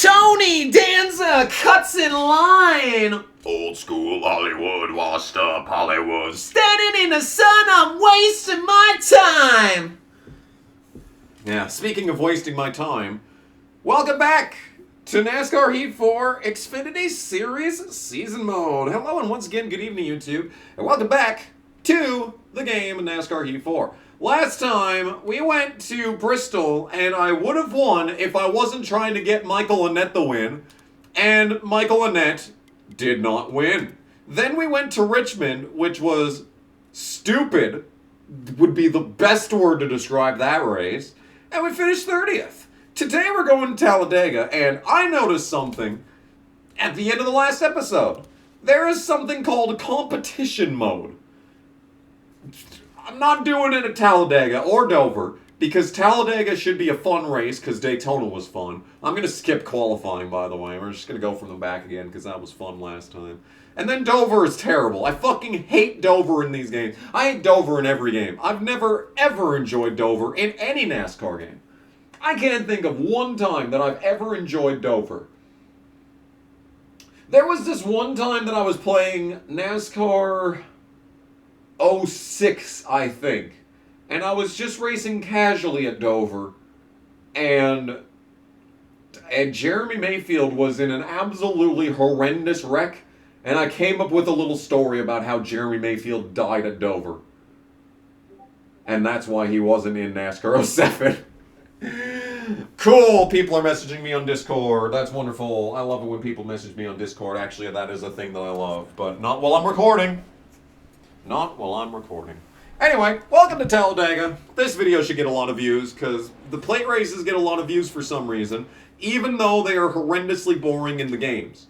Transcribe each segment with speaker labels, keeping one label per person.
Speaker 1: Tony Danza cuts in line.
Speaker 2: Old school Hollywood, washed up Hollywood.
Speaker 1: Standing in the sun, I'm wasting my time.
Speaker 3: Yeah, speaking of wasting my time, welcome back to NASCAR Heat 4 Xfinity Series Season Mode. Hello and once again, good evening YouTube, and welcome back to the game NASCAR Heat 4. Last time, we went to Bristol, and I would have won if I wasn't trying to get Michael Annett the win, and Michael Annett did not win. Then we went to Richmond, which was stupid, would be the best word to describe that race, and we finished 30th. Today we're going to Talladega, and I noticed something at the end of the last episode. There is something called competition mode. I'm not doing it at Talladega or Dover, because Talladega should be a fun race, because Daytona was fun. I'm going to skip qualifying, by the way. We're just going to go from the back again, because that was fun last time. And then Dover is terrible. I fucking hate Dover in these games. I hate Dover in every game. I've never, ever enjoyed Dover in any NASCAR game. I can't think of one time that I've ever enjoyed Dover. There was this one time that I was playing NASCAR 06, I think. And I was just racing casually at Dover. And Jeremy Mayfield was in an absolutely horrendous wreck. And I came up with a little story about how Jeremy Mayfield died at Dover. And that's why he wasn't in NASCAR 07. Cool, people are messaging me on Discord. That's wonderful. I love it when people message me on Discord. Actually, that is a thing that I love. But not while I'm recording. Not while I'm recording. Anyway, welcome to Talladega. This video should get a lot of views, because the plate races get a lot of views for some reason, even though they are horrendously boring in the games.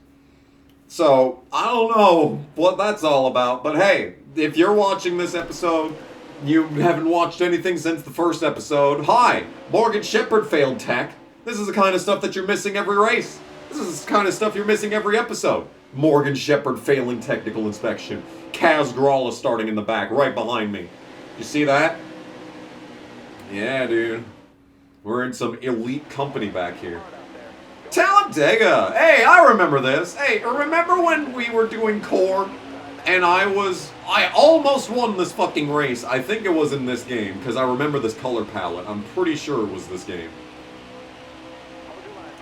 Speaker 3: So, I don't know what that's all about, but hey, if you're watching this episode, you haven't watched anything since the first episode, hi! Morgan Shepherd failed tech. This is the kind of stuff that you're missing every race. This is the kind of stuff you're missing every episode. Morgan Shepherd failing technical inspection. Kaz Gralla starting in the back, right behind me. You see that? Yeah, dude. We're in some elite company back here. Talladega! Hey, I remember this. Hey, remember when we were doing core? And I almost won this fucking race. I think it was in this game, because I remember this color palette. I'm pretty sure it was this game.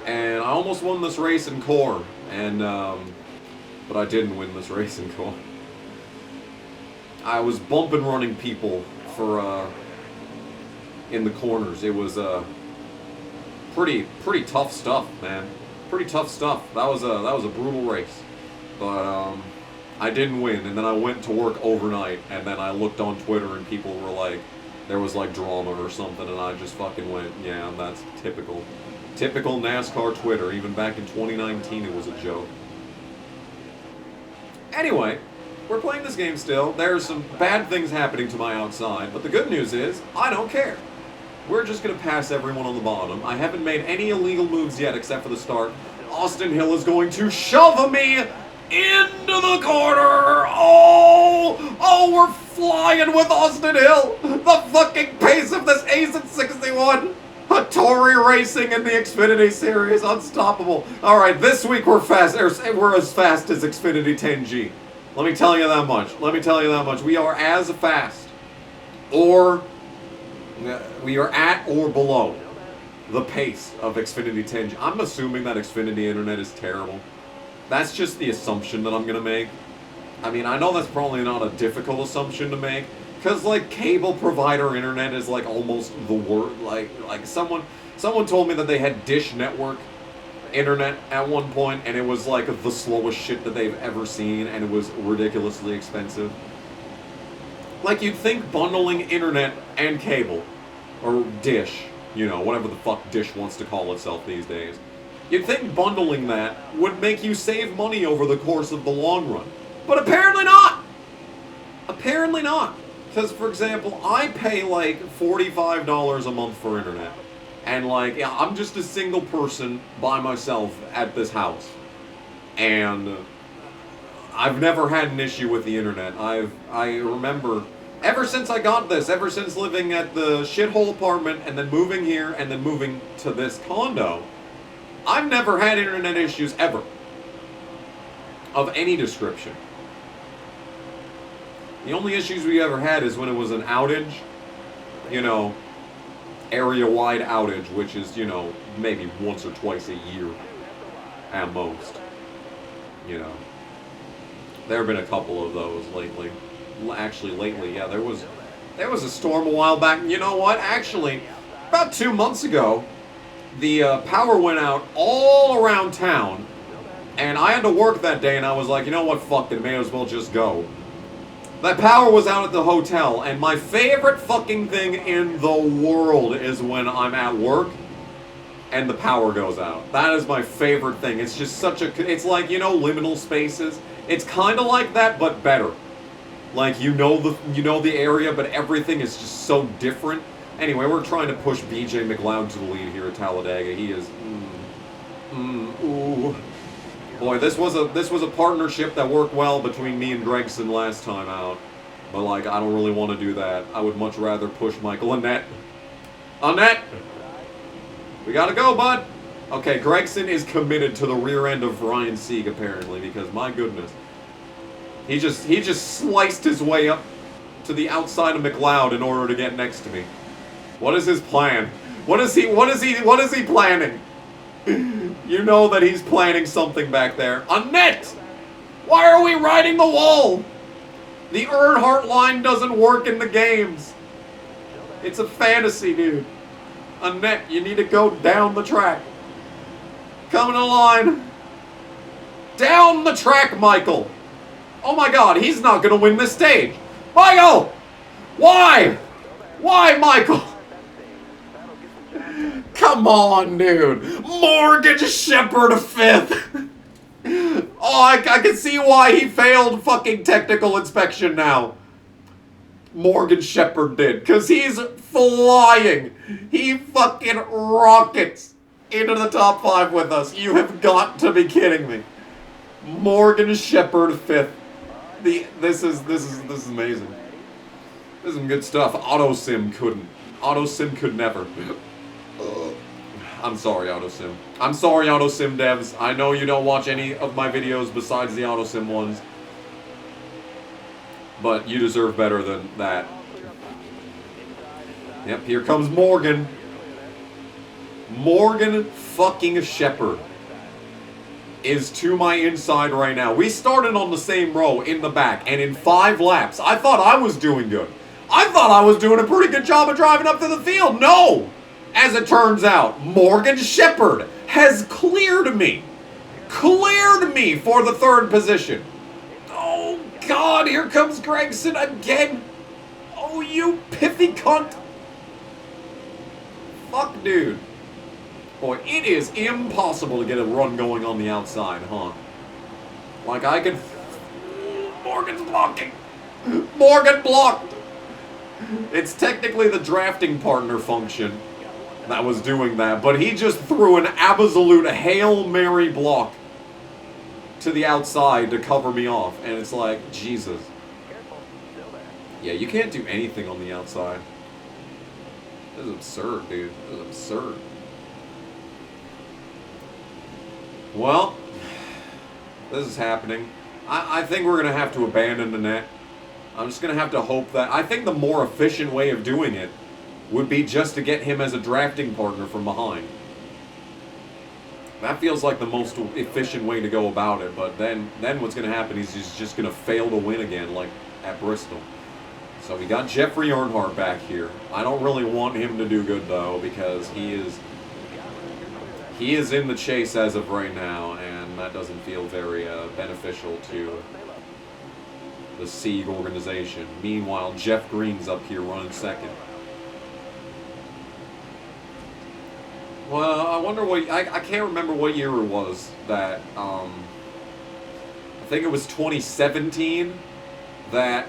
Speaker 3: And I almost won this race in core. And, but I didn't win this race in core. I was bump and running people for, in the corners. It was, pretty tough stuff, man. Pretty tough stuff. That was a brutal race. But, I didn't win, and then I went to work overnight, and then I looked on Twitter, and people were like, there was like drama or something, and I just fucking went, yeah, that's typical. Typical NASCAR Twitter. Even back in 2019, it was a joke. Anyway, we're playing this game still. There's some bad things happening to my outside, but the good news is, I don't care. We're just going to pass everyone on the bottom. I haven't made any illegal moves yet except for the start. Austin Hill is going to shove me into the corner. Oh, we're flying with Austin Hill. The fucking pace of this Ace at 61. Hattori Racing in the Xfinity Series, unstoppable. All right, this week we're fast. We're as fast as Xfinity 10G. Let me tell you that much. Let me tell you that much. We are as fast, or we are at or below the pace of Xfinity 10G. I'm assuming that Xfinity Internet is terrible. That's just the assumption that I'm going to make. I mean, I know that's probably not a difficult assumption to make, because, like, cable provider internet is, like, almost the word. Like someone told me that they had Dish Network internet at one point, and it was, like, the slowest shit that they've ever seen, and it was ridiculously expensive. Like, you'd think bundling internet and cable, or Dish, you know, whatever the fuck Dish wants to call itself these days. You'd think bundling that would make you save money over the course of the long run. But apparently not! Apparently not. Because, for example, I pay like $45 a month for internet. And like, yeah, I'm just a single person by myself at this house. And I've never had an issue with the internet. I remember, ever since I got this, ever since living at the shithole apartment and then moving here and then moving to this condo, I've never had internet issues ever. Of any description. The only issues we ever had is when it was an outage. You know, area-wide outage, which is, you know, maybe once or twice a year at most. You know. There have been a couple of those lately. Actually, lately, yeah, there was a storm a while back. You know what? Actually, about 2 months ago, the power went out all around town, and I had to work that day, and I was like, you know what? Fuck it, may as well just go. That power was out at the hotel, and my favorite fucking thing in the world is when I'm at work and the power goes out. That is my favorite thing. It's just such a... It's like, you know, liminal spaces. It's kind of like that, but better. Like, you know the area, but everything is just so different. Anyway, we're trying to push BJ McLeod to the lead here at Talladega. He is... ooh. Boy, this was a partnership that worked well between me and Gregson last time out. But, like, I don't really want to do that. I would much rather push Michael. Annette! Annette! We gotta go, bud! Okay, Gregson is committed to the rear end of Ryan Sieg, apparently, because, my goodness. He just sliced his way up to the outside of McLeod in order to get next to me. What is his plan? What is he planning? You know that he's planning something back there. Annette! Why are we riding the wall? The Earnhardt line doesn't work in the games. It's a fantasy, dude. Annette, you need to go down the track. Come in the line. Down the track, Michael. Oh my god, he's not going to win this stage. Michael! Why? Why, Michael? Come on, dude. Morgan Shepherd a fifth. Oh, I can see why he failed fucking technical inspection now. Morgan Shepherd did. Because he's flying. He fucking rockets into the top 5 with us. You have got to be kidding me. Morgan Shepherd fifth. This is amazing. This is some good stuff. AutoSim couldn't. AutoSim could never. I'm sorry, AutoSim. I'm sorry, AutoSim devs. I know you don't watch any of my videos besides the AutoSim ones. But you deserve better than that. Yep, here comes Morgan. Morgan fucking Shepherd is to my inside right now. We started on the same row in the back, and in 5 laps, I thought I was doing good. I thought I was doing a pretty good job of driving up to the field. No! As it turns out, Morgan Shepherd has cleared me. Cleared me for the 3rd position. Oh, God, here comes Gregson again. Oh, you piffy cunt. Fuck, dude. Boy, it is impossible to get a run going on the outside, huh? Like, I can... Morgan's blocking. Morgan blocked. It's technically the drafting partner function that was doing that, but he just threw an absolute Hail Mary block to the outside to cover me off, and it's like, Jesus. Yeah, you can't do anything on the outside. This is absurd, dude. This is absurd. Well, this is happening. I think we're going to have to abandon the net. I'm just going to have to hope that... I think the more efficient way of doing it would be just to get him as a drafting partner from behind. That feels like the most efficient way to go about it, but then what's going to happen is he's just going to fail to win again, like at Bristol. So we got Jeffrey Earnhardt back here. I don't really want him to do good, though, because he is in the chase as of right now, and that doesn't feel very beneficial to the Sieg organization. Meanwhile, Jeff Green's up here running 2nd. Well, I wonder what... I can't remember what year it was that... I think it was 2017 that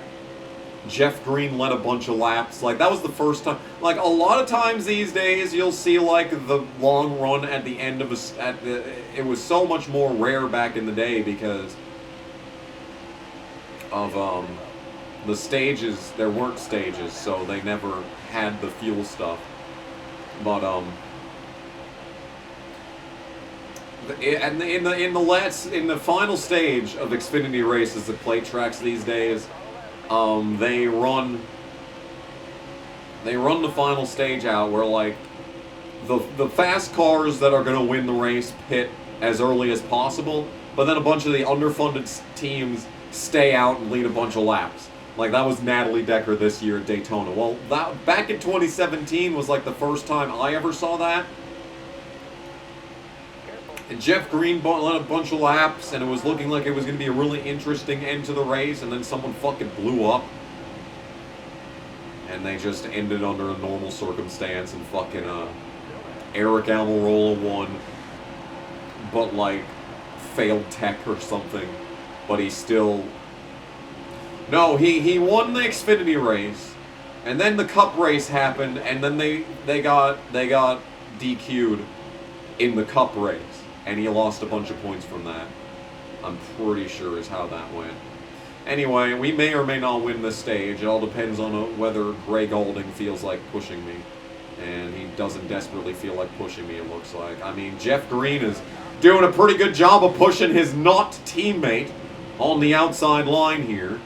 Speaker 3: Jeff Green led a bunch of laps. Like, that was the first time... Like, a lot of times these days, you'll see, like, the long run at the end of a... it was so much more rare back in the day because of, the stages. There weren't stages, so they never had the fuel stuff. But, And in the final stage of Xfinity races, the plate tracks these days, they run the final stage out where like the fast cars that are going to win the race pit as early as possible, but then a bunch of the underfunded teams stay out and lead a bunch of laps. Like that was Natalie Decker this year at Daytona. Well, that back in 2017 was like the first time I ever saw that. And Jeff Green led a bunch of laps, and it was looking like it was going to be a really interesting end to the race, and then someone fucking blew up. And they just ended under a normal circumstance, and fucking Eric Almirola won, but like failed tech or something. But he still... No, he won the Xfinity race, and then the Cup race happened, and then they got DQ'd in the Cup race. And he lost a bunch of points from that. I'm pretty sure is how that went. Anyway, we may or may not win this stage. It all depends on whether Gray Golding feels like pushing me. And he doesn't desperately feel like pushing me, it looks like. I mean, Jeff Green is doing a pretty good job of pushing his not teammate on the outside line here.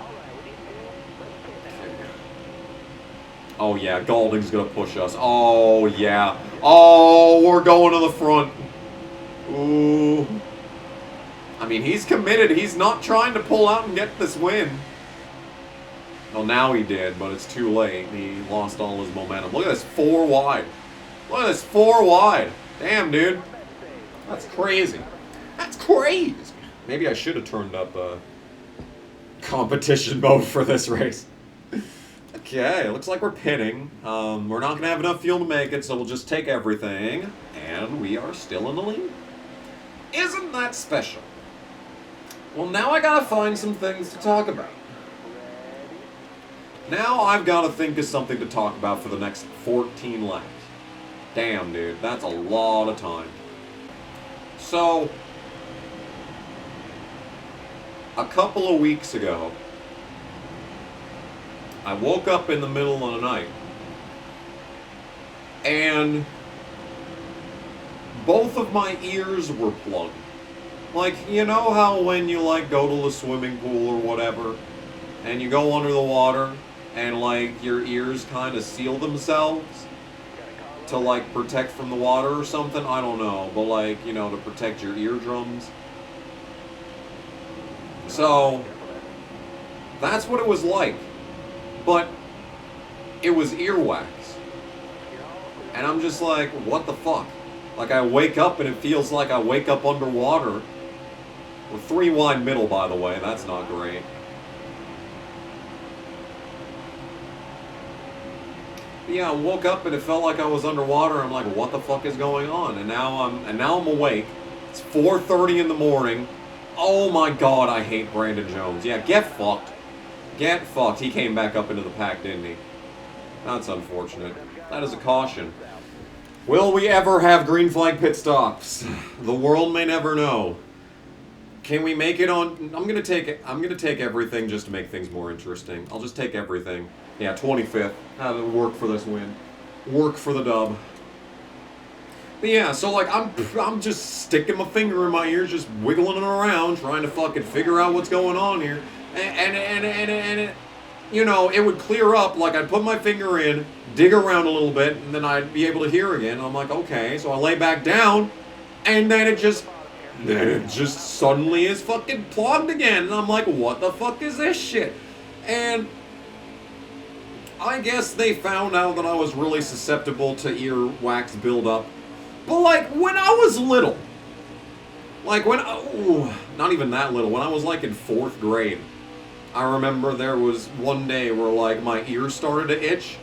Speaker 3: Oh yeah, Golding's gonna push us. Oh yeah. Oh, we're going to the front. Ooh. I mean, he's committed. He's not trying to pull out and get this win. Well, now he did, but it's too late. He lost all his momentum. Look at this, 4 wide. Look at this, 4 wide. Damn, dude. That's crazy. That's crazy. Maybe I should have turned up competition mode for this race. Okay, looks like we're pitting. We're not going to have enough fuel to make it, so we'll just take everything. And we are still in the lead. Isn't that special? Well, now I gotta find some things to talk about. Now I've gotta think of something to talk about for the next 14 laps. Damn, dude, that's a lot of time. So, a couple of weeks ago, I woke up in the middle of the night, and both of my ears were plugged. Like, you know how when you, like, go to the swimming pool or whatever, and you go under the water, and, like, your ears kind of seal themselves to, like, protect from the water or something? I don't know, but, like, you know, to protect your eardrums. So, that's what it was like. But it was earwax. And I'm just like, what the fuck? Like, I wake up and it feels like I wake up underwater. With 3 wide middle, by the way. That's not great. But yeah, I woke up and it felt like I was underwater. I'm like, what the fuck is going on? And now I'm awake. It's 4:30 in the morning. Oh my god, I hate Brandon Jones. Yeah, get fucked. Get fucked. He came back up into the pack, didn't he? That's unfortunate. That is a caution. Will we ever have green flag pit stops? The world may never know. Can we make it on... I'm gonna take everything just to make things more interesting. I'll just take everything. Yeah, 25th. That'll work for this win. Work for the dub. But yeah, so like I'm just sticking my finger in my ears, just wiggling it around, trying to fucking figure out what's going on here. And you know, it would clear up, like I'd put my finger in, dig around a little bit, and then I'd be able to hear again. And I'm like, okay, so I lay back down, and then it just suddenly is fucking plugged again. And I'm like, what the fuck is this shit? And I guess they found out that I was really susceptible to earwax buildup. But like, when I was little, like not even that little, when I was like in 4th grade, I remember there was one day where like my ears started to itch.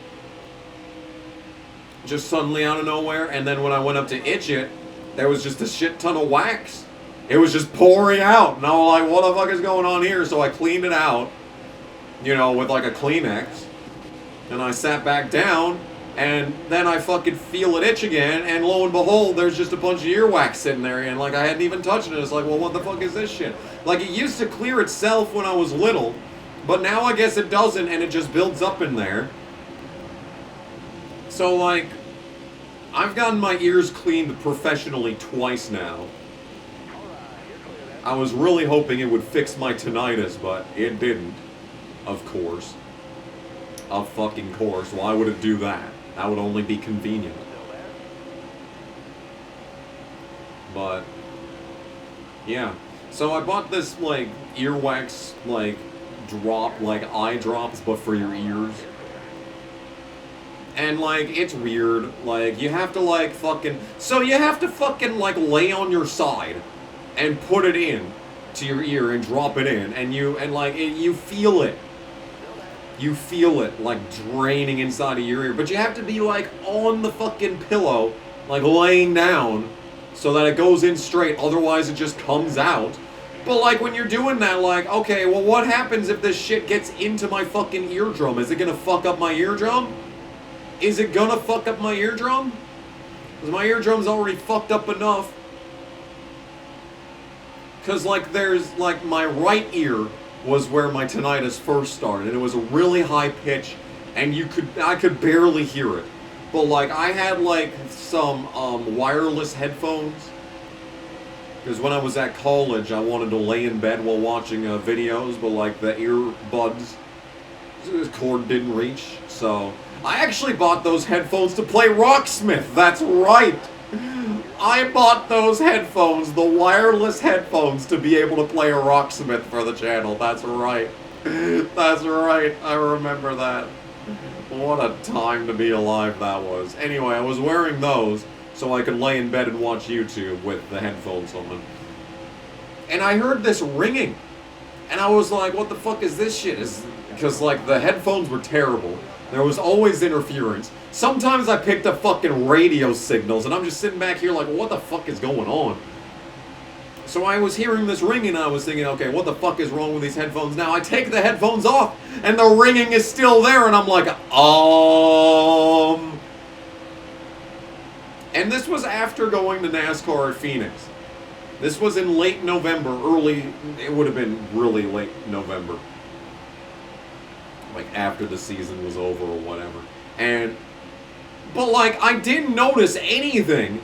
Speaker 3: Just suddenly out of nowhere, and then when I went up to itch it, there was just a shit ton of wax. It was just pouring out, and I was like, what the fuck is going on here? So I cleaned it out, you know, with like a Kleenex, and I sat back down, and then I fucking feel it itch again, and lo and behold, there's just a bunch of earwax sitting there, and like I hadn't even touched it. It's like, well, what the fuck is this shit? Like, it used to clear itself when I was little, but now I guess it doesn't, and it just builds up in there. So like, I've gotten my ears cleaned professionally twice now. I was really hoping it would fix my tinnitus, but it didn't. Of course. Of fucking course. Why would it do that? That would only be convenient. But, yeah. So I bought this, like, earwax, like, drop, like, eye drops, but for your ears. And, like, it's weird. Like, you have to, like, fucking... So you have to fucking, like, lay on your side and put it in to your ear and drop it in. And you, and, like, you feel it. You feel it, like, draining inside of your ear. But you have to be, like, on the fucking pillow, like, laying down so that it goes in straight. Otherwise, it just comes out. But, like, when you're doing that, like, okay, well, what happens if this shit gets into my fucking eardrum? Is it gonna fuck up my eardrum? Is it gonna fuck up my eardrum? Because my eardrum's already fucked up enough. Because, like, there's, like, my right ear was where my tinnitus first started. And it was a really high pitch, and I could barely hear it. But, like, I had, like, some wireless headphones. Because when I was at college, I wanted to lay in bed while watching videos, but, like, the earbuds, the cord didn't reach, so... I actually bought those headphones to play Rocksmith, that's right! I bought those headphones, the wireless headphones, to be able to play a Rocksmith for the channel, that's right. That's right, I remember that. What a time to be alive that was. Anyway, I was wearing those so I could lay in bed and watch YouTube with the headphones on. And I heard this ringing. And I was like, what the fuck is this shit? Because, like, the headphones were terrible. There was always interference. Sometimes I picked up fucking radio signals, and I'm just sitting back here like, what the fuck is going on? So I was hearing this ringing, and I was thinking, okay, what the fuck is wrong with these headphones now? I take the headphones off, and the ringing is still there, and I'm like, And this was after going to NASCAR at Phoenix. This was in late November, it would have been really late November. Like, after the season was over or whatever. But, like, I didn't notice anything.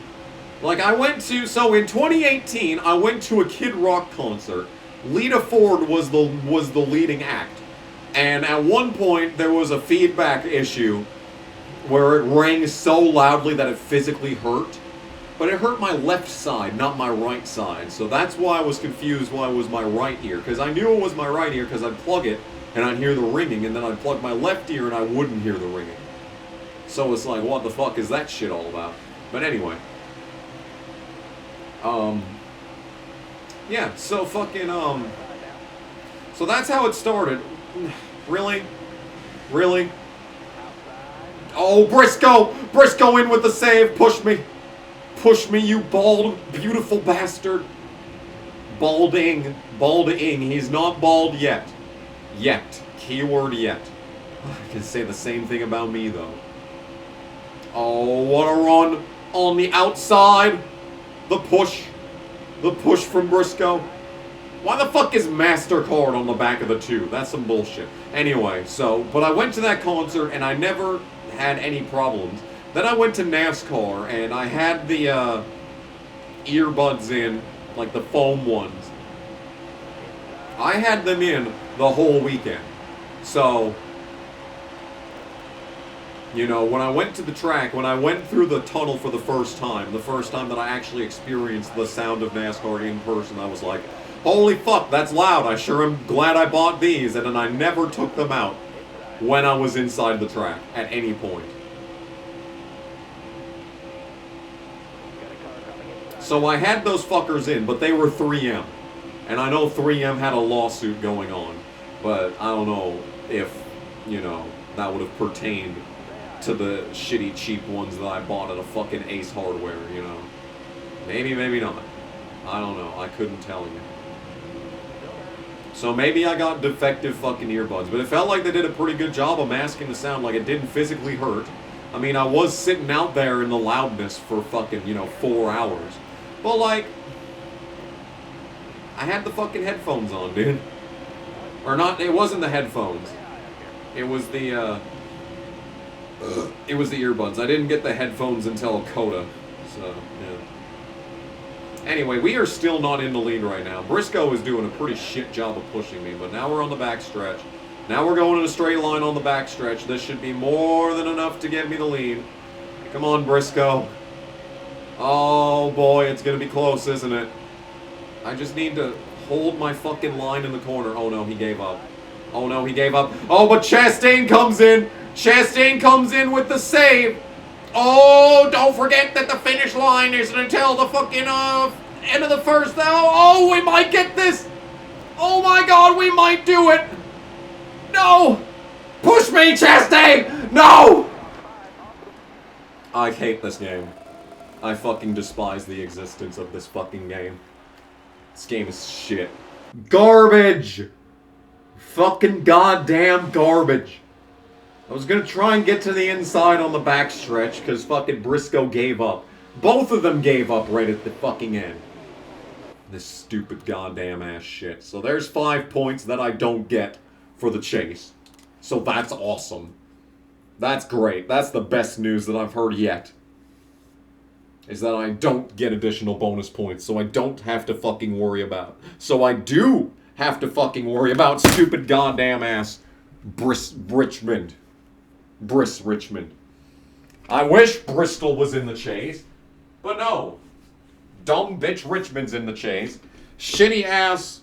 Speaker 3: Like, so in 2018, I went to a Kid Rock concert. Lita Ford was the leading act. And at one point, there was a feedback issue where it rang so loudly that it physically hurt. But it hurt my left side, not my right side. So that's why I was confused why it was my right ear. Because I knew it was my right ear because I'd plug it and I'd hear the ringing, and then I'd plug my left ear and I wouldn't hear the ringing. So it's like, what the fuck is that shit all about? But anyway. Yeah, so fucking, so that's how it started. Really? Really? Oh, Briscoe! Briscoe in with the save! Push me! Push me, you bald, beautiful bastard! Balding. Balding. He's not bald yet. Yet. Keyword yet. I can say the same thing about me, though. Oh, what a run on the outside. The push. The push from Briscoe. Why the fuck is MasterCard on the back of the tube? That's some bullshit. Anyway, but I went to that concert and I never had any problems. Then I went to NASCAR and I had the earbuds in, like the foam ones. I had them in the whole weekend. So, you know, when I went to the track, when I went through the tunnel for the first time that I actually experienced the sound of NASCAR in person, I was like, holy fuck, that's loud. I sure am glad I bought these. And then I never took them out when I was inside the track at any point. So I had those fuckers in, but they were 3M. And I know 3M had a lawsuit going on, but I don't know if, you know, that would have pertained to the shitty, cheap ones that I bought at a fucking Ace Hardware, you know. Maybe, maybe not. I don't know. I couldn't tell you. So maybe I got defective fucking earbuds, but it felt like they did a pretty good job of masking the sound, like it didn't physically hurt. I mean, I was sitting out there in the loudness for fucking, you know, 4 hours. But, like, I had the fucking headphones on, dude. Or not, it wasn't the headphones. It was the earbuds. I didn't get the headphones until Coda. So, yeah. Anyway, we are still not in the lead right now. Briscoe is doing a pretty shit job of pushing me, but now we're on the backstretch. Now we're going in a straight line on the backstretch. This should be more than enough to get me the lead. Come on, Briscoe. Oh boy, it's gonna be close, isn't it? I just need to hold my fucking line in the corner. Oh no, he gave up. Oh no, he gave up. Oh, but Chastain comes in. Chastain comes in with the save. Oh, don't forget that the finish line isn't until the fucking end of the first. Oh, we might get this. Oh my God, we might do it. No! Push me, Chastain! No! I hate this game. I fucking despise the existence of this fucking game. This game is shit. Garbage! Fucking goddamn garbage. I was gonna try and get to the inside on the backstretch because fucking Briscoe gave up. Both of them gave up right at the fucking end. This stupid goddamn ass shit. So there's 5 points that I don't get for the chase. So that's awesome. That's great. That's the best news that I've heard yet. Is that I don't get additional bonus points, so I don't have to fucking worry about. So I do have to fucking worry about stupid goddamn ass Richmond. Richmond. I wish Bristol was in the chase, but no. Dumb bitch Richmond's in the chase. Shitty ass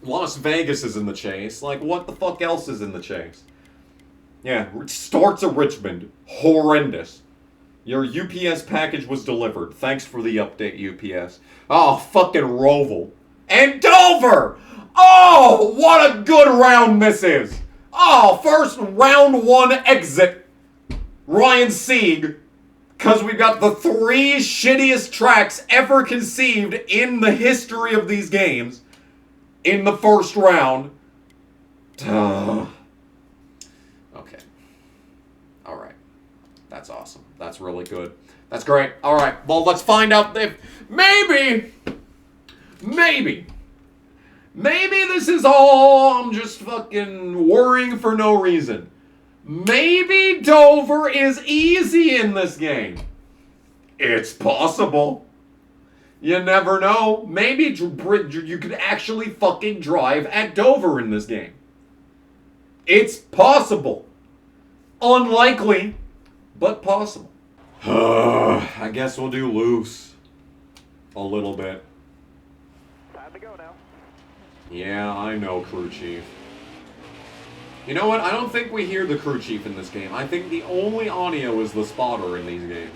Speaker 3: Las Vegas is in the chase. Like, what the fuck else is in the chase? Yeah, starts at Richmond. Horrendous. Your UPS package was delivered. Thanks for the update, UPS. Oh, fucking Roval. And Dover! Oh, what a good round this is! Oh, first round 1 exit. Ryan Sieg. Because we've got the 3 shittiest tracks ever conceived in the history of these games. In the first round. Okay. Alright. That's awesome. That's really good. That's great. Alright, well, let's find out if... Maybe this is all... I'm just fucking worrying for no reason. Maybe Dover is easy in this game. It's possible. You never know. Maybe you could actually fucking drive at Dover in this game. It's possible. Unlikely, but possible. I guess we'll do loose. A little bit.
Speaker 4: Time to go now.
Speaker 3: Yeah, I know, crew chief. You know what? I don't think we hear the crew chief in this game. I think the only audio is the spotter in these games.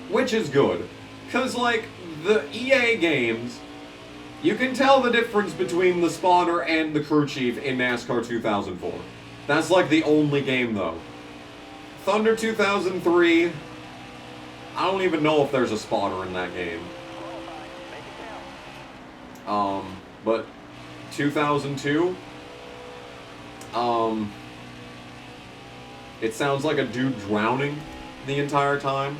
Speaker 3: Which is good. Because, like, the EA games, you can tell the difference between the spotter and the crew chief in NASCAR 2004. That's, like, the only game, though. Thunder 2003, I don't even know if there's a spotter in that game. But 2002, it sounds like a dude drowning the entire time.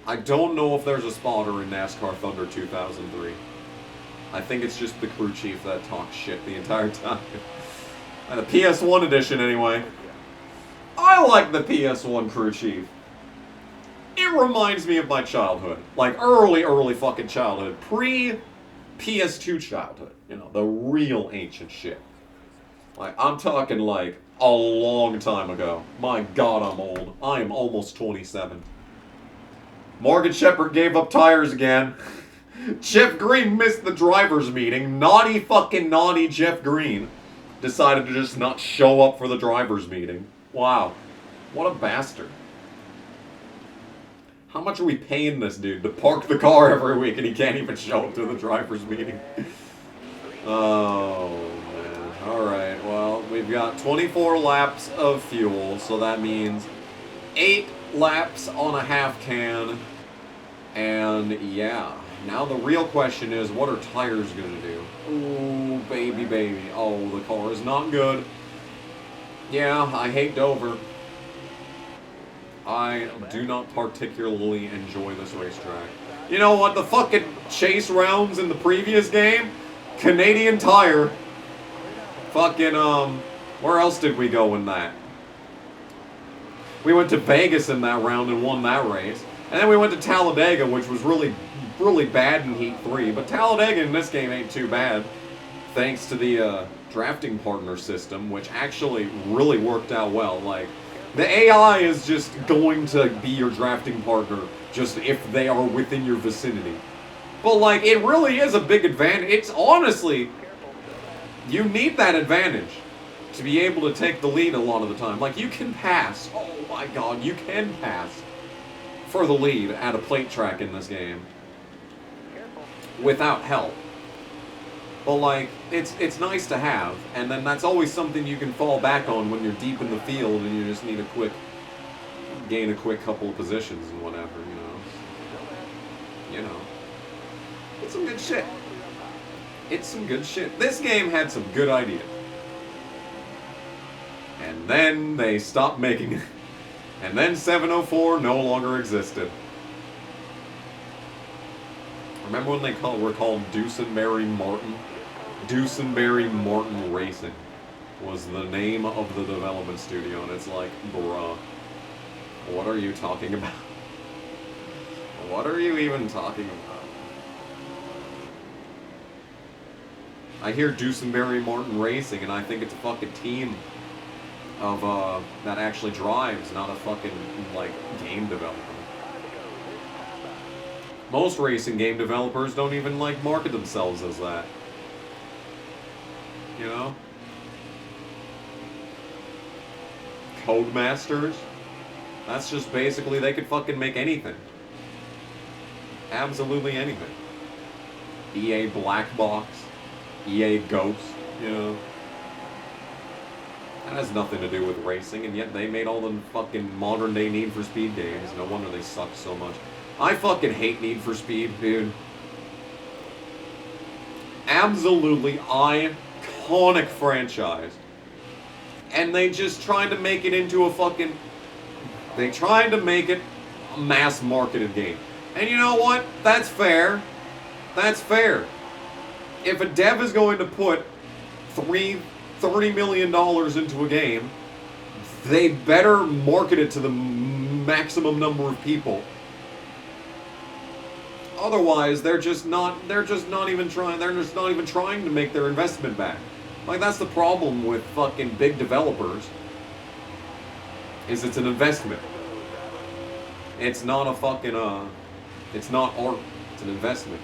Speaker 3: I don't know if there's a spotter in NASCAR Thunder 2003. I think it's just the crew chief that talks shit the entire time. The PS1 edition, anyway. I like the PS1 crew chief. It reminds me of my childhood. Like, early fucking childhood. Pre-PS2 childhood. You know, the real ancient shit. Like, I'm talking, like, a long time ago. My God, I'm old. I am almost 27. Morgan Shepherd gave up tires again. Jeff Green missed the driver's meeting. Naughty Jeff Green decided to just not show up for the driver's meeting. Wow. What a bastard. How much are we paying this dude to park the car every week and he can't even show up to the driver's meeting? Oh, man. Alright, well, we've got 24 laps of fuel, so that means 8 laps on a half can. And, yeah. Now the real question is, what are tires gonna do? Ooh, baby. Oh, the car is not good. Yeah, I hate Dover. I do not particularly enjoy this racetrack. You know what? The fucking chase rounds in the previous game? Canadian Tire. Fucking, where else did we go in that? We went to Vegas in that round and won that race. And then we went to Talladega, which was really, really bad in Heat 3. But Talladega in this game ain't too bad, thanks to the drafting partner system, which actually really worked out well. Like, the AI is just going to be your drafting partner just if they are within your vicinity. But, like, it really is a big advantage. It's honestly, you need that advantage to be able to take the lead a lot of the time. Like, you can pass. Oh my god, you can pass for the lead at a plate track in this game without help. But, like, it's nice to have, and then that's always something you can fall back on when you're deep in the field and you just need gain a quick couple of positions and whatever, you know. You know. It's some good shit. It's some good shit. This game had some good ideas. And then they stopped making it. And then 704 no longer existed. Remember when they were called Dusenberry Martin? Dusenberry Martin Racing was the name of the development studio, and it's like, bruh, what are you talking about? What are you even talking about? I hear Dusenberry Martin Racing, and I think it's a fucking team of, that actually drives, not a fucking, like, game developer. Most racing game developers don't even, like, market themselves as that. You know? Codemasters? That's just basically, they could fucking make anything. Absolutely anything. EA Black Box. EA Ghost, you know? That has nothing to do with racing, and yet they made all the fucking modern-day Need for Speed games. No wonder they suck so much. I fucking hate Need for Speed, dude. Absolutely iconic franchise. And they just tried to make it into a fucking... They tried to make it a mass-marketed game. And you know what? That's fair. That's fair. If a dev is going to put $30 million into a game, they better market it to the maximum number of people. Otherwise, they're just not even trying to make their investment back. Like, that's the problem with fucking big developers. Is it's an investment. It's not a fucking, it's not art. It's an investment.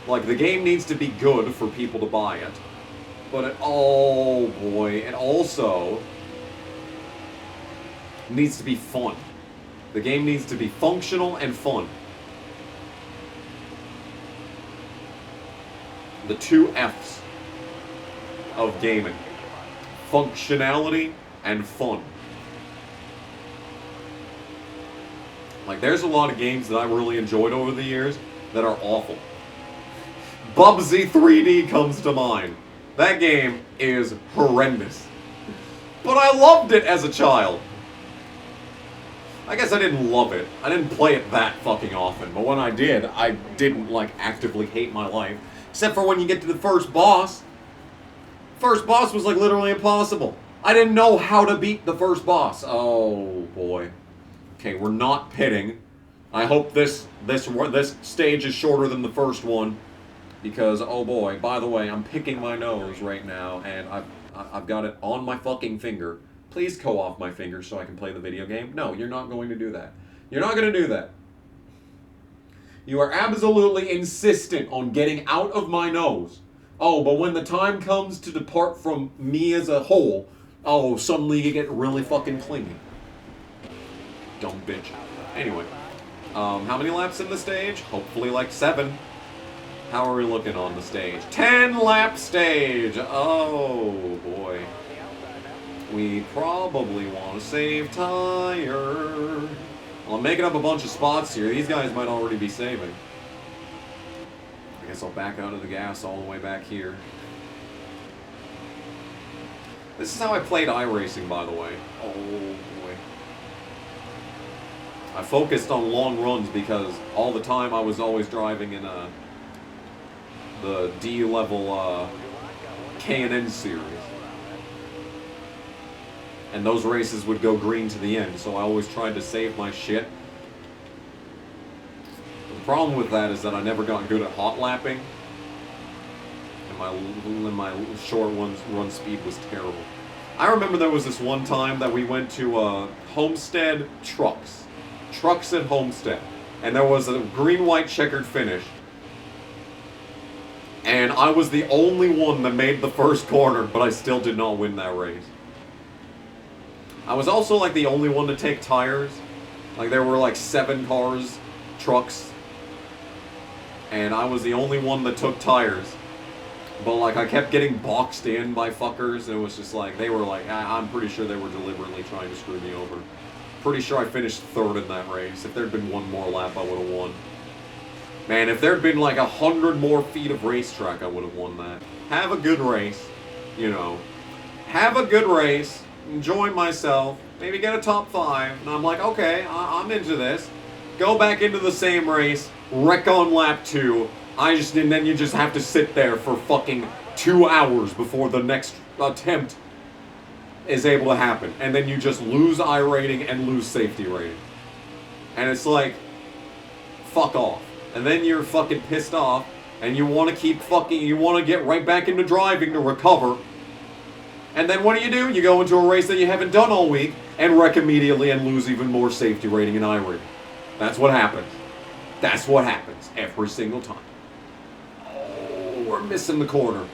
Speaker 3: Like, the game needs to be good for people to buy it. But it, oh boy, it also needs to be fun. The game needs to be functional and fun. The two F's of gaming. Functionality and fun. Like, there's a lot of games that I really enjoyed over the years that are awful. Bubsy 3D comes to mind. That game is horrendous. But I loved it as a child. I guess I didn't love it. I didn't play it that fucking often. But when I did, I didn't, like, actively hate my life. Except for when you get to the first boss. First boss was, like, literally impossible. I didn't know how to beat the first boss. Oh, boy. Okay, we're not pitting. I hope this stage is shorter than the first one. Because, oh boy, by the way, I'm picking my nose right now, and I've got it on my fucking finger. Please go off my finger so I can play the video game. No, you're not going to do that. You're not going to do that. You are absolutely insistent on getting out of my nose. Oh, but when the time comes to depart from me as a whole, oh, suddenly you get really fucking clingy. Dumb bitch. Anyway, how many laps in the stage? Hopefully like 7. How are we looking on the stage? 10-lap stage! Oh, boy. We probably want to save tire. Well, I'm making up a bunch of spots here. These guys might already be saving. I guess I'll back out of the gas all the way back here. This is how I played iRacing, by the way. Oh, boy. I focused on long runs because all the time I was always driving in the D-level K&N series. And those races would go green to the end, so I always tried to save my shit. The problem with that is that I never got good at hot lapping. And my short run speed was terrible. I remember there was this one time that we went to Homestead Trucks. Trucks at Homestead. And there was a green-white checkered finish. And I was the only one that made the first corner, but I still did not win that race. I was also like the only one to take tires. Like there were like 7 cars, trucks. And I was the only one that took tires. But like I kept getting boxed in by fuckers, and it was just like, they were like, I'm pretty sure they were deliberately trying to screw me over. Pretty sure I finished 3rd in that race. If there'd been one more lap, I would have won. Man, if there'd been like 100 more feet of racetrack, I would have won that. Have a good race, you know. Have a good race, enjoy myself, maybe get a top 5, and I'm like, okay, I'm into this. Go back into the same race, wreck on lap 2, and then you just have to sit there for fucking 2 hours before the next attempt is able to happen. And then you just lose I rating and lose safety rating. And it's like, fuck off. And then you're fucking pissed off, and you want to get right back into driving to recover. And then what do? You go into a race that you haven't done all week, and wreck immediately and lose even more safety rating and I rating. That's what happens. That's what happens every single time. Oh, we're missing the corner.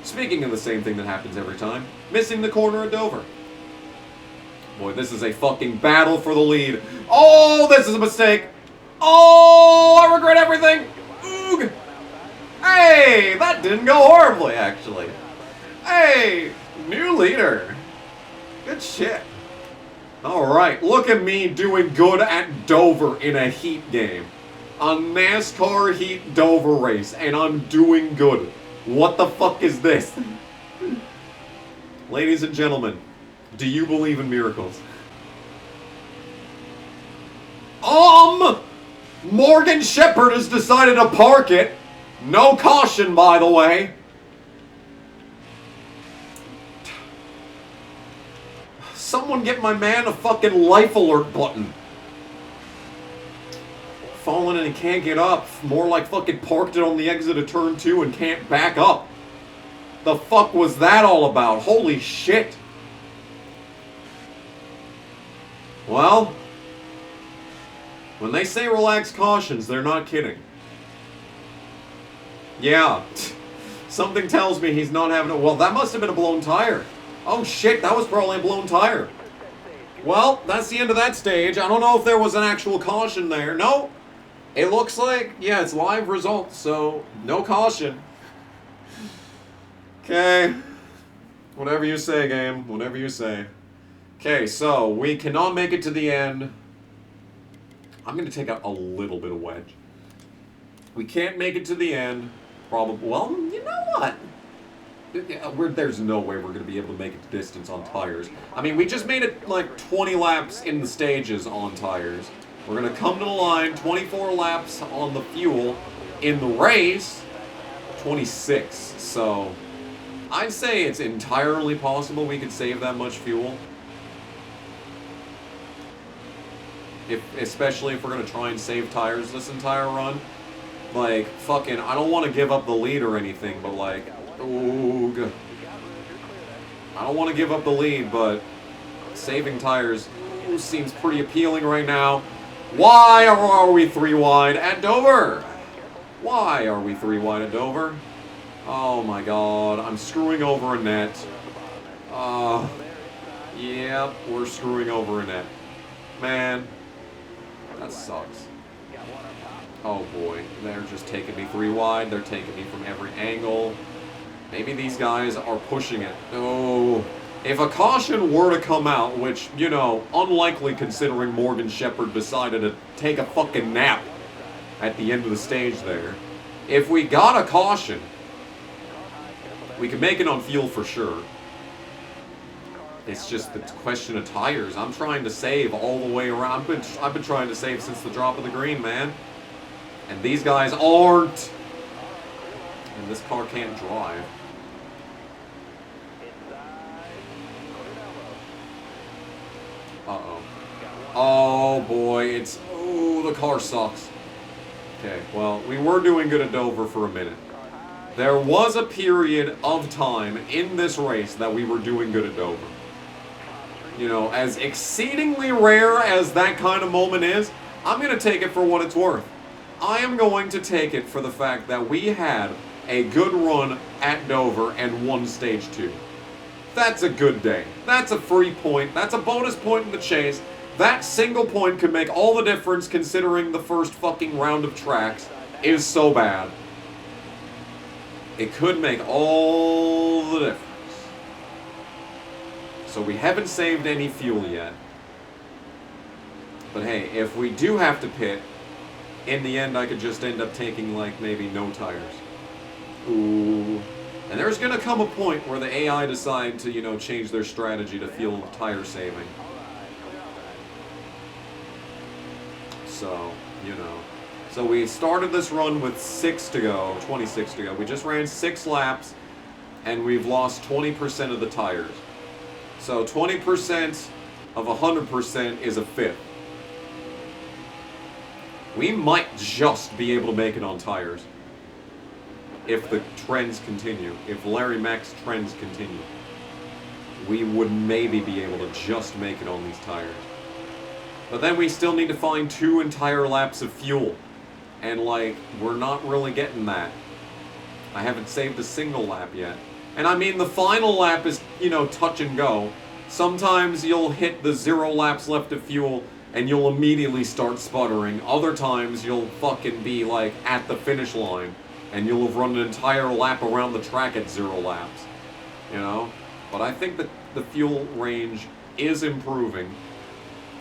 Speaker 3: Speaking of the same thing that happens every time, missing the corner at Dover. Boy, this is a fucking battle for the lead. Oh, this is a mistake. Oh, I regret everything. Oog. Hey, that didn't go horribly, actually. Hey, new leader. Good shit. Alright, look at me doing good at Dover in a heat game. A NASCAR heat Dover race, and I'm doing good. What the fuck is this? Ladies and gentlemen, do you believe in miracles? Morgan Shepherd has decided to park it. No caution, by the way. Someone get my man a fucking life alert button. Falling and he can't get up. More like fucking parked it on the exit of turn 2 and can't back up. The fuck was that all about? Holy shit. Well, when they say relax cautions, they're not kidding. Yeah. Something tells me he's not having a... Well, that must have been a blown tire. Oh shit, that was probably a blown tire. Well, that's the end of that stage. I don't know if there was an actual caution there. No. It looks like, yeah, it's live results, so no caution. Okay. Whatever you say, game. Whatever you say. Okay, so we cannot make it to the end. I'm going to take out a little bit of wedge. We can't make it to the end. Probably. Well, you know what? There's no way we're going to be able to make it to distance on tires. I mean, we just made it like 20 laps in the stages on tires. We're going to come to the line, 24 laps on the fuel. In the race, 26. So, I'd say it's entirely possible we could save that much fuel. Especially if we're going to try and save tires this entire run. Like, fucking, I don't want to give up the lead or anything, but like, ooh, I don't want to give up the lead, but saving tires seems pretty appealing right now. Why are we 3 wide at Dover? Why are we 3 wide at Dover? Oh my god, I'm screwing over a net. Yeah, we're screwing over a net. Man, that sucks. Oh boy, they're just taking me 3 wide. They're taking me from every angle. Maybe these guys are pushing it. Oh, if a caution were to come out, which, you know, unlikely considering Morgan Shepherd decided to take a fucking nap at the end of the stage there. If we got a caution, we could make it on fuel for sure. It's just the question of tires. I'm trying to save all the way around. I've been trying to save since the drop of the green, man. And these guys aren't. And this car can't drive. Uh-oh. Oh, boy. It's... Oh, the car sucks. Okay, well, we were doing good at Dover for a minute. There was a period of time in this race that we were doing good at Dover. You know, as exceedingly rare as that kind of moment is, I'm going to take it for what it's worth. I am going to take it for the fact that we had a good run at Dover and won Stage 2. That's a good day. That's a free point. That's a bonus point in the chase. That single point could make all the difference considering the first fucking round of tracks is so bad. It could make all the difference. So we haven't saved any fuel yet. But hey, if we do have to pit, in the end I could just end up taking like maybe no tires. Ooh. And there's gonna come a point where the AI decide to, you know, change their strategy to fuel tire saving. So, you know. So we started this run with 26 to go. We just ran 6 laps, and we've lost 20% of the tires. So 20% of 100% is a fifth. We might just be able to make it on tires. If the trends continue. If Larry Mack's trends continue. We would maybe be able to just make it on these tires. But then we still need to find 2 entire laps of fuel. And, like, we're not really getting that. I haven't saved a single lap yet. And, I mean, the final lap is, you know, touch and go. Sometimes you'll hit the 0 laps left of fuel, and you'll immediately start sputtering. Other times, you'll fucking be, like, at the finish line, and you'll have run an entire lap around the track at 0 laps. You know? But I think that the fuel range is improving,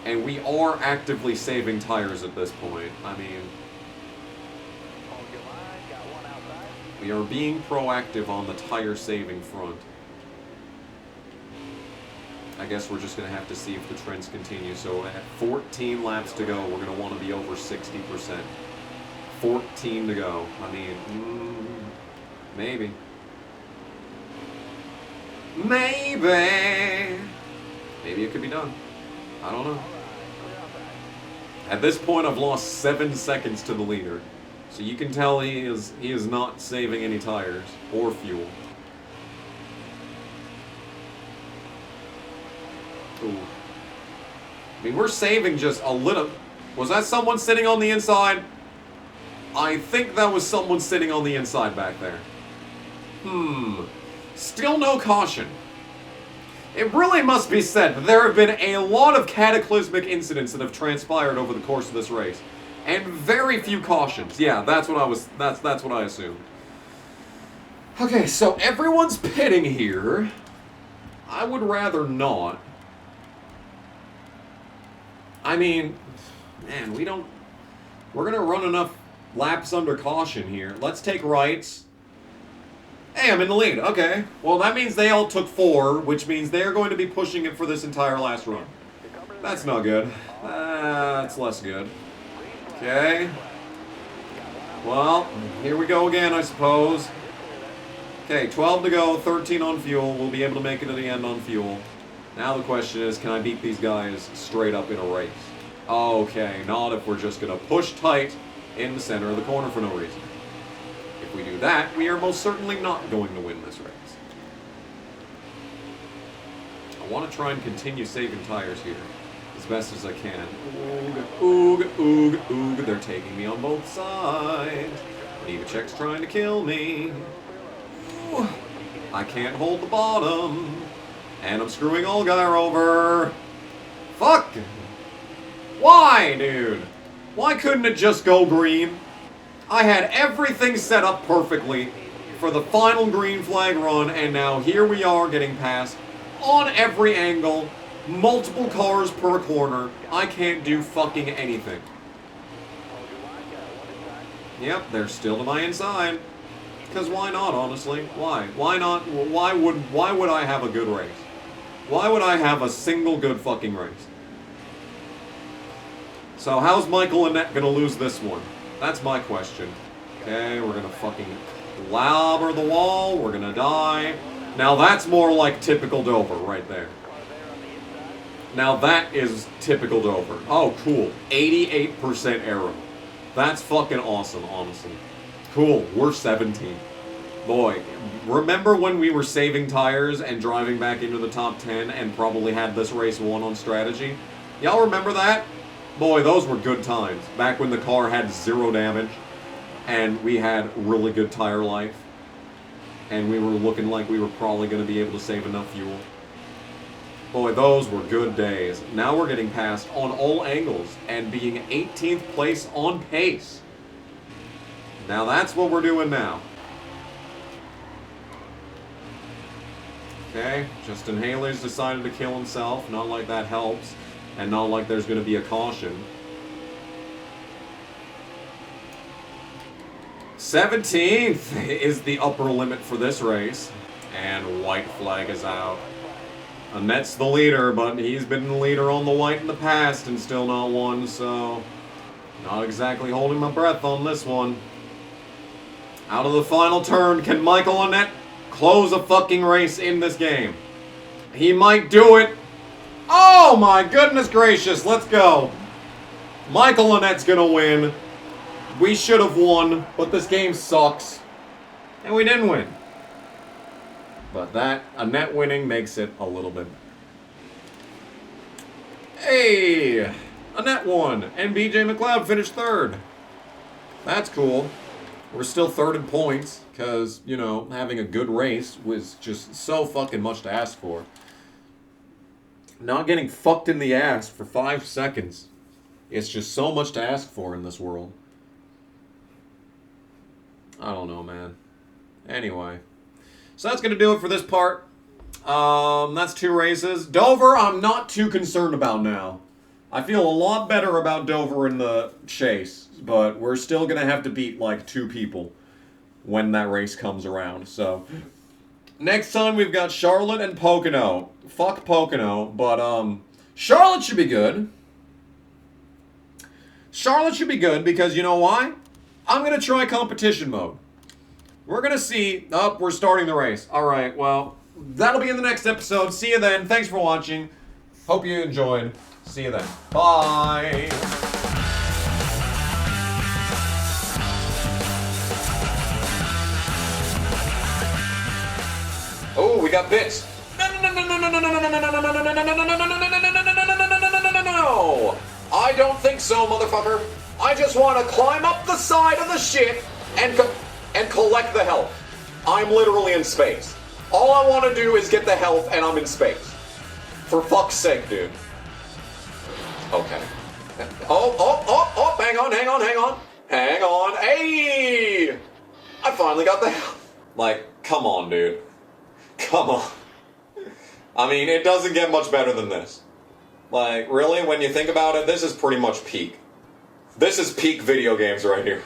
Speaker 3: and we are actively saving tires at this point. I mean... we are being proactive on the tire saving front. I guess we're just going to have to see if the trends continue. So at 14 laps to go, we're going to want to be over 60%. 14 to go. I mean, maybe. Maybe it could be done. I don't know. At this point, I've lost 7 seconds to the leader. So you can tell he is not saving any tires or fuel. Ooh. I mean, we're saving just a little. Was that someone sitting on the inside? I think that was someone sitting on the inside back there. Still no caution. It really must be said that there have been a lot of cataclysmic incidents that have transpired over the course of this race. And very few cautions. Yeah, that's what I assumed. Okay, so everyone's pitting here. I would rather not. I mean, man, we're gonna run enough laps under caution here. Let's take rights. Hey, I'm in the lead. Okay. Well, that means they all took 4, which means they're going to be pushing it for this entire last run. That's not good. That's less good. Okay. Well, here we go again, I suppose. Okay, 12 to go, 13 on fuel. We'll be able to make it to the end on fuel. Now the question is, can I beat these guys straight up in a race? Okay, not if we're just going to push tight in the center of the corner for no reason. If we do that, we are most certainly not going to win this race. I want to try and continue saving tires here as best as I can. Oog. They're taking me on both sides. Nevacek's trying to kill me. Ooh. I can't hold the bottom. And I'm screwing Allgaier over. Fuck! Why, dude? Why couldn't it just go green? I had everything set up perfectly for the final green flag run, and now here we are getting passed on every angle, multiple cars per corner. I can't do fucking anything. Yep, they're still to my inside. Because why not, honestly? Why? Why not? Why would I have a good race? Why would I have a single good fucking race? So how's Michael Annette gonna lose this one? That's my question. Okay, we're gonna fucking clobber the wall. We're gonna die. Now that's more like typical Dover right there. Now that is typical Dover. Oh, cool. 88% aero. That's fucking awesome, honestly. Cool, we're 17. Boy, remember when we were saving tires and driving back into the top 10 and probably had this race won on strategy? Y'all remember that? Boy, those were good times. Back when the car had 0 damage and we had really good tire life. And we were looking like we were probably going to be able to save enough fuel. Boy, those were good days. Now we're getting passed on all angles and being 18th place on pace. Now that's what we're doing now. Okay, Justin Haley's decided to kill himself. Not like that helps. And not like there's going to be a caution. 17th is the upper limit for this race. And white flag is out. Annette's the leader, but he's been the leader on the white in the past and still not won, so not exactly holding my breath on this one. Out of the final turn, can Michael Annette close a fucking race in this game? He might do it. Oh my goodness gracious, let's go. Michael Annette's gonna win. We should have won, but this game sucks. And we didn't win. But that, Annette winning makes it a little bit better. Hey! Annette won, and BJ McLeod finished 3rd. That's cool. We're still 3rd in points, because, you know, having a good race was just so fucking much to ask for. Not getting fucked in the ass for 5 seconds. It's just so much to ask for in this world. I don't know, man. Anyway. So that's going to do it for this part. That's 2 races. Dover, I'm not too concerned about now. I feel a lot better about Dover in the chase, but we're still going to have to beat like 2 people when that race comes around. So next time we've got Charlotte and Pocono. Fuck Pocono, but Charlotte should be good. Charlotte should be good because you know why? I'm going to try competition mode. We're going to see... Oh, we're starting the race. Alright, well, that'll be in the next episode. See you then. Thanks for watching. Hope you enjoyed. See you then. Bye! Oh, we got bits. No! I don't think so, motherfucker. I just want to climb up the side of the ship and collect the health. I'm literally in space. All I want to do is get the health and I'm in space. For fuck's sake, dude. Okay. Oh, hang on. Hang on. Hey! I finally got the health. Like, come on, dude. Come on. I mean, it doesn't get much better than this. Like, really, when you think about it, this is pretty much peak. This is peak video games right here.